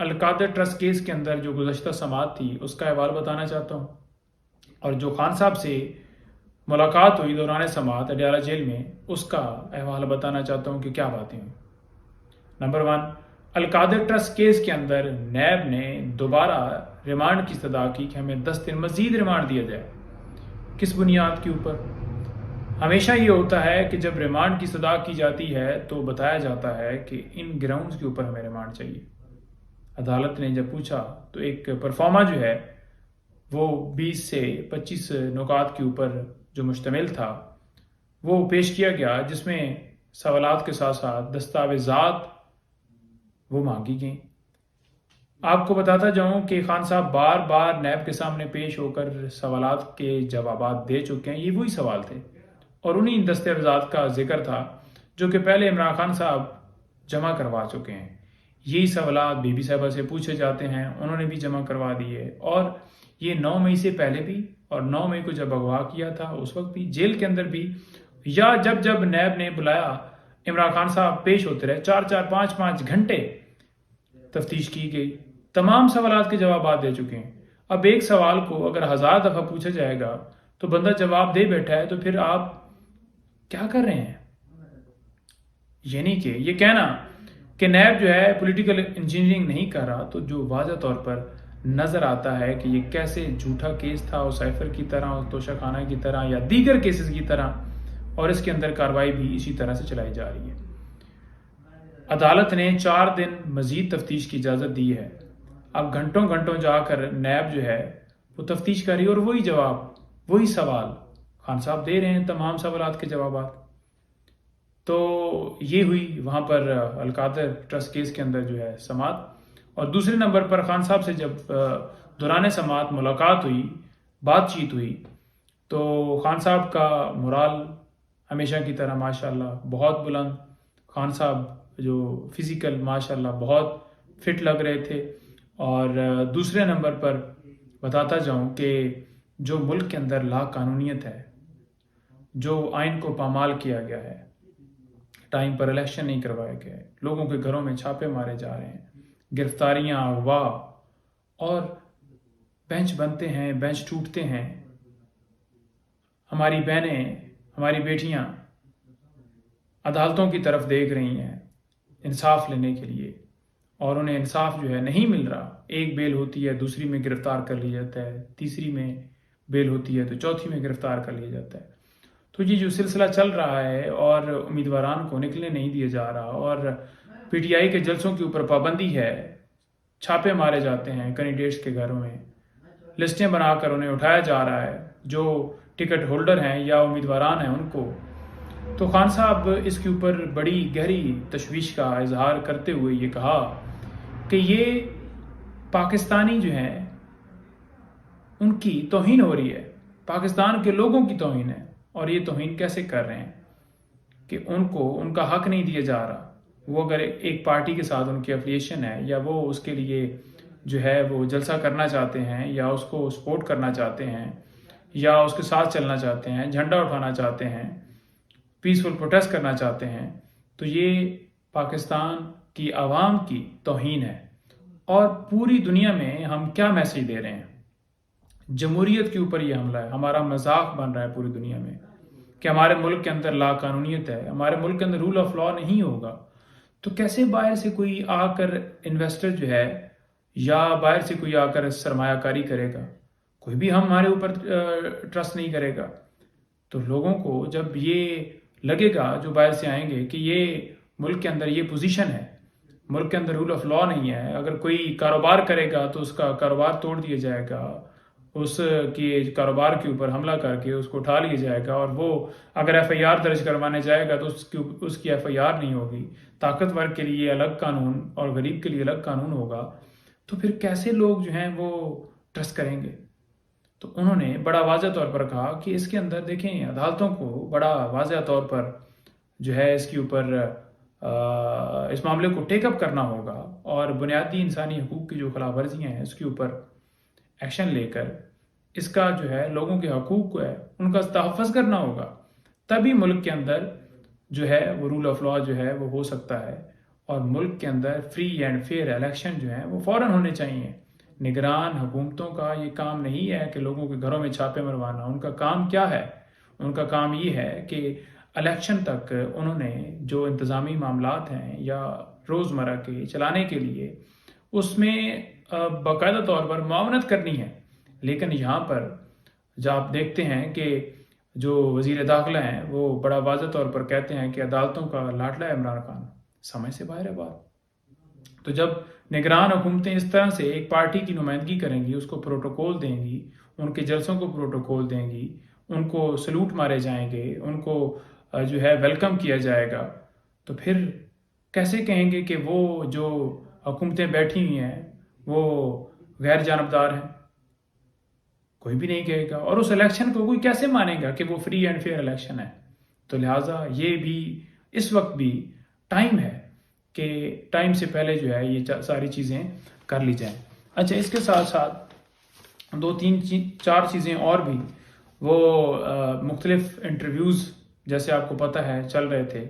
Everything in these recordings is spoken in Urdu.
القادر ٹرسٹ کیس کے اندر جو گزشتہ سماعت تھی اس کا احوال بتانا چاہتا ہوں، اور جو خان صاحب سے ملاقات ہوئی دوران سماعت اڈیالہ جیل میں اس کا احوال بتانا چاہتا ہوں کہ کیا باتیں ہوئی۔ نمبر 1، القادر ٹرسٹ کیس کے اندر نیب نے دوبارہ ریمانڈ کی استدعا کی کہ ہمیں 10 دن مزید ریمانڈ دیا جائے۔ کس بنیاد کے اوپر؟ ہمیشہ یہ ہوتا ہے کہ جب ریمانڈ کی استدعا کی جاتی ہے تو بتایا جاتا ہے کہ ان گراؤنڈز کے اوپر ہمیں ریمانڈ چاہیے۔ عدالت نے جب پوچھا تو ایک پرفارما جو ہے وہ 20 سے 25 نکات کے اوپر جو مشتمل تھا وہ پیش کیا گیا، جس میں سوالات کے ساتھ ساتھ دستاویزات وہ مانگی گئیں۔ آپ کو بتاتا جاؤں کہ خان صاحب بار بار نیب کے سامنے پیش ہو کر سوالات کے جوابات دے چکے ہیں۔ یہ وہی سوال تھے اور انہی دستاویزات کا ذکر تھا جو کہ پہلے عمران خان صاحب جمع کروا چکے ہیں۔ یہی سوالات بی بی صاحبہ سے پوچھے جاتے ہیں، انہوں نے بھی جمع کروا دیے، اور یہ 9 مئی سے پہلے بھی اور 9 مئی کو جب اغوا کیا تھا اس وقت بھی، جیل کے اندر بھی، یا جب نیب نے بلایا عمران خان صاحب پیش ہوتے رہے، 4 5 گھنٹے تفتیش کی گئی، تمام سوالات کے جوابات دے چکے ہیں۔ اب ایک سوال کو اگر 1000 دفعہ پوچھا جائے گا تو بندہ جواب دے بیٹھا ہے، تو پھر آپ کیا کر رہے ہیں؟ یعنی کہ یہ کہنا کہ نیب جو ہے پولیٹیکل انجینئرنگ نہیں کر رہا، تو جو واضح طور پر نظر آتا ہے کہ یہ کیسے جھوٹا کیس تھا، اور سائفر کی طرح، اور توشہ خانہ کی طرح، یا دیگر کیسز کی طرح، اور اس کے اندر کارروائی بھی اسی طرح سے چلائی جا رہی ہے۔ عدالت نے 4 دن مزید تفتیش کی اجازت دی ہے۔ اب گھنٹوں جا کر نیب جو ہے وہ تفتیش کر رہی ہے، اور وہی جواب، وہی سوال خان صاحب دے رہے ہیں، تمام سوالات کے جوابات۔ تو یہ ہوئی وہاں پر القادر ٹرسٹ کیس کے اندر جو ہے سماعت۔ اور دوسرے نمبر پر خان صاحب سے جب دوران سماعت ملاقات ہوئی، بات چیت ہوئی، تو خان صاحب کا مورال ہمیشہ کی طرح ماشاءاللہ بہت بلند، خان صاحب جو فزیکل ماشاءاللہ بہت فٹ لگ رہے تھے۔ اور دوسرے نمبر پر بتاتا جاؤں کہ جو ملک کے اندر لا قانونیت ہے، جو آئین کو پامال کیا گیا ہے، ٹائم پر الیکشن نہیں کروایا گیا ہے، لوگوں کے گھروں میں چھاپے مارے جا رہے ہیں، گرفتاریاں، اغوا، اور بینچ بنتے ہیں، بینچ ٹوٹتے ہیں، ہماری بہنیں، ہماری بیٹیاں عدالتوں کی طرف دیکھ رہی ہیں انصاف لینے کے لیے، اور انہیں انصاف جو ہے نہیں مل رہا۔ ایک بیل ہوتی ہے، دوسری میں گرفتار کر لیا جاتا ہے، تیسری میں بیل ہوتی ہے تو چوتھی میں گرفتار کر لیا جاتا ہے۔ تو یہ جو سلسلہ چل رہا ہے اور امیدواران کو نکلنے نہیں دیا جا رہا، اور پی ٹی آئی کے جلسوں کے اوپر پابندی ہے، چھاپے مارے جاتے ہیں کینڈیڈیٹس کے گھروں میں، لسٹیں بنا کر انہیں اٹھایا جا رہا ہے، جو ٹکٹ ہولڈر ہیں یا امیدواران ہیں ان کو۔ تو خان صاحب اس کے اوپر بڑی گہری تشویش کا اظہار کرتے ہوئے یہ کہا کہ یہ پاکستانی جو ہیں ان کی توہین ہو رہی ہے، پاکستان کے لوگوں کی توہین ہے، اور یہ توہین کیسے کر رہے ہیں کہ ان کو ان کا حق نہیں دیا جا رہا۔ وہ اگر ایک پارٹی کے ساتھ ان کی افیلیشن ہے، یا وہ اس کے لیے جو ہے وہ جلسہ کرنا چاہتے ہیں، یا اس کو سپورٹ کرنا چاہتے ہیں، یا اس کے ساتھ چلنا چاہتے ہیں، جھنڈا اٹھانا چاہتے ہیں، پیسفل پروٹیسٹ کرنا چاہتے ہیں، تو یہ پاکستان کی عوام کی توہین ہے۔ اور پوری دنیا میں ہم کیا میسیج دے رہے ہیں؟ جمہوریت کے اوپر یہ حملہ ہے، ہمارا مذاق بن رہا ہے پوری دنیا میں کہ ہمارے ملک کے اندر لا قانونیت ہے، ہمارے ملک کے اندر رول آف لا نہیں ہوگا۔ تو کیسے باہر سے کوئی آ کر انویسٹر جو ہے، یا باہر سے کوئی آ کر سرمایہ کاری کرے گا؟ کوئی بھی ہمارے اوپر ٹرسٹ نہیں کرے گا۔ تو لوگوں کو جب یہ لگے گا، جو باہر سے آئیں گے، کہ یہ ملک کے اندر یہ پوزیشن ہے، ملک کے اندر رول آف لا نہیں ہے، اگر کوئی کاروبار کرے گا تو اس کا کاروبار توڑ دیا جائے گا، اس کے کاروبار کے اوپر حملہ کر کے اس کو اٹھا لیا جائے گا، اور وہ اگر ایف آئی آر درج کروانے جائے گا تو اس کی ایف آئی آر نہیں ہوگی، طاقتور کے لیے الگ قانون اور غریب کے لیے الگ قانون ہوگا، تو پھر کیسے لوگ جو ہیں وہ ٹرسٹ کریں گے؟ تو انہوں نے بڑا واضح طور پر کہا کہ اس کے اندر دیکھیں، عدالتوں کو بڑا واضح طور پر جو ہے اس کے اوپر اس معاملے کو ٹیک اپ کرنا ہوگا، اور بنیادی انسانی حقوق کی جو خلاف ورزیاں ہیں اس کے اوپر ایکشن لے کر اس کا جو ہے لوگوں کے حقوق کو ہے ان کا تحفظ کرنا ہوگا، تبھی ملک کے اندر جو ہے وہ رول آف لا جو ہے وہ ہو سکتا ہے، اور ملک کے اندر فری اینڈ فیئر الیکشن جو ہیں وہ فوراً ہونے چاہیے۔ نگران حکومتوں کا یہ کام نہیں ہے کہ لوگوں کے گھروں میں چھاپے مروانا۔ ان کا کام کیا ہے؟ ان کا کام یہ ہے کہ الیکشن تک انہوں نے جو انتظامی معاملات ہیں یا روزمرہ کے چلانے کے لیے اس میں باقاعدہ طور پر معاونت کرنی ہے۔ لیکن یہاں پر جب آپ دیکھتے ہیں کہ جو وزیر داخلہ ہیں وہ بڑا واضح طور پر کہتے ہیں کہ عدالتوں کا لاڈلا ہے عمران خان، سمجھ سے باہر ہے بات۔ تو جب نگران حکومتیں اس طرح سے ایک پارٹی کی نمائندگی کریں گی، اس کو پروٹوکول دیں گی، ان کے جلسوں کو پروٹوکول دیں گی، ان کو سلوٹ مارے جائیں گے، ان کو جو ہے ویلکم کیا جائے گا، تو پھر کیسے کہیں گے کہ وہ جو حکومتیں بیٹھی ہوئی ہیں وہ غیر جانبدار ہیں؟ کوئی بھی نہیں کہے گا، اور اس الیکشن کو کوئی کیسے مانے گا کہ وہ فری اینڈ فیئر الیکشن ہے؟ تو لہٰذا یہ بھی اس وقت بھی ٹائم ہے کہ ٹائم سے پہلے جو ہے یہ ساری چیزیں کر لی جائیں۔ اچھا، اس کے ساتھ ساتھ 2-3-4 چیزیں اور بھی، وہ مختلف انٹرویوز جیسے آپ کو پتہ ہے چل رہے تھے،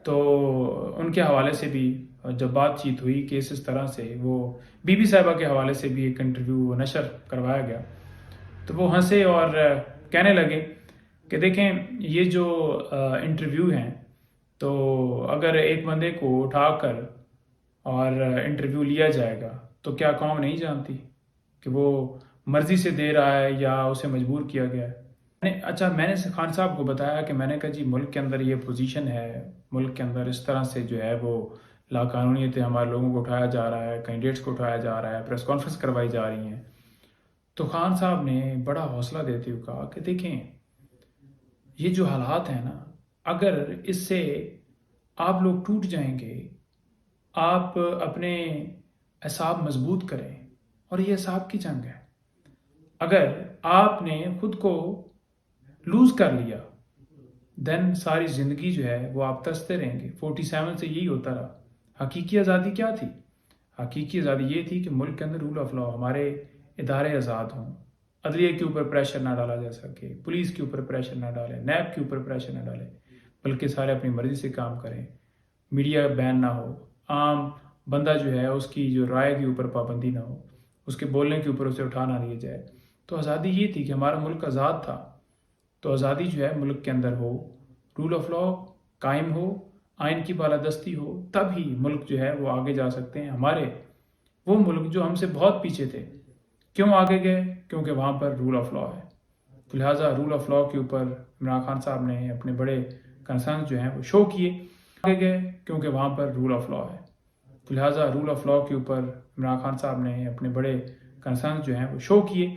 تو ان کے حوالے سے بھی جب بات چیت ہوئی کیس اس طرح سے، وہ بی بی صاحبہ کے حوالے سے بھی ایک انٹرویو نشر کروایا گیا، تو وہ ہنسے اور کہنے لگے کہ دیکھیں یہ جو انٹرویو ہیں، تو اگر ایک بندے کو اٹھا کر اور انٹرویو لیا جائے گا تو کیا قوم نہیں جانتی کہ وہ مرضی سے دے رہا ہے یا اسے مجبور کیا گیا ہے؟ اچھا، میں نے خان صاحب کو بتایا کہ میں نے کہا جی ملک کے اندر یہ پوزیشن ہے، ملک کے اندر اس طرح سے جو ہے وہ لاقانونیت ہمارے لوگوں کو اٹھایا جا رہا ہے، کینڈیڈیٹس کو اٹھایا جا رہا ہے، پریس کانفرنس کروائی جا رہی ہیں۔ تو خان صاحب نے بڑا حوصلہ دیتے ہوئے کہا کہ دیکھیں یہ جو حالات ہیں نا، اگر اس سے آپ لوگ ٹوٹ جائیں گے، آپ اپنے اعصاب مضبوط کریں، اور یہ اعصاب کی جنگ ہے۔ اگر آپ نے خود کو لوز کر لیا دین ساری زندگی جو ہے وہ آپ ترستے رہیں گے۔ 47 سے یہی ہوتا رہا۔ حقیقی آزادی کیا تھی؟ حقیقی آزادی یہ تھی کہ ملک کے اندر رول آف لا، ہمارے ادارے آزاد ہوں، عدلیہ کے اوپر پریشر نہ ڈالا جا سکے، پولیس کے اوپر پریشر نہ ڈالے، نیب کے اوپر پریشر نہ ڈالے، بلکہ سارے اپنی مرضی سے کام کریں، میڈیا بین نہ ہو، عام بندہ جو ہے اس کی جو رائے کے اوپر پابندی نہ ہو، اس کے بولنے کے اوپر اسے اٹھا نہ لیا جائے۔ تو آزادی یہ تھی کہ ہمارا ملک آزاد تھا، تو آزادی جو ہے ملک کے اندر ہو، رول آف لا قائم ہو، آئین کی بالادستی ہو، تب ہی ملک جو ہے وہ آگے جا سکتے ہیں۔ ہمارے وہ ملک جو ہم سے بہت پیچھے تھے، کیوں آگے گئے؟ کیونکہ وہاں پر رول آف لا ہے۔ تو لہٰذا رول آف لا کے اوپر عمران خان صاحب نے اپنے بڑے کنسرن جو ہیں وہ شو کیے، آگے گئے کیونکہ وہاں پر رول آف لا ہے۔ تو لہٰذا رول آف لا کے اوپر عمران خان صاحب نے اپنے بڑے کنسرن جو ہیں وہ شو کیے۔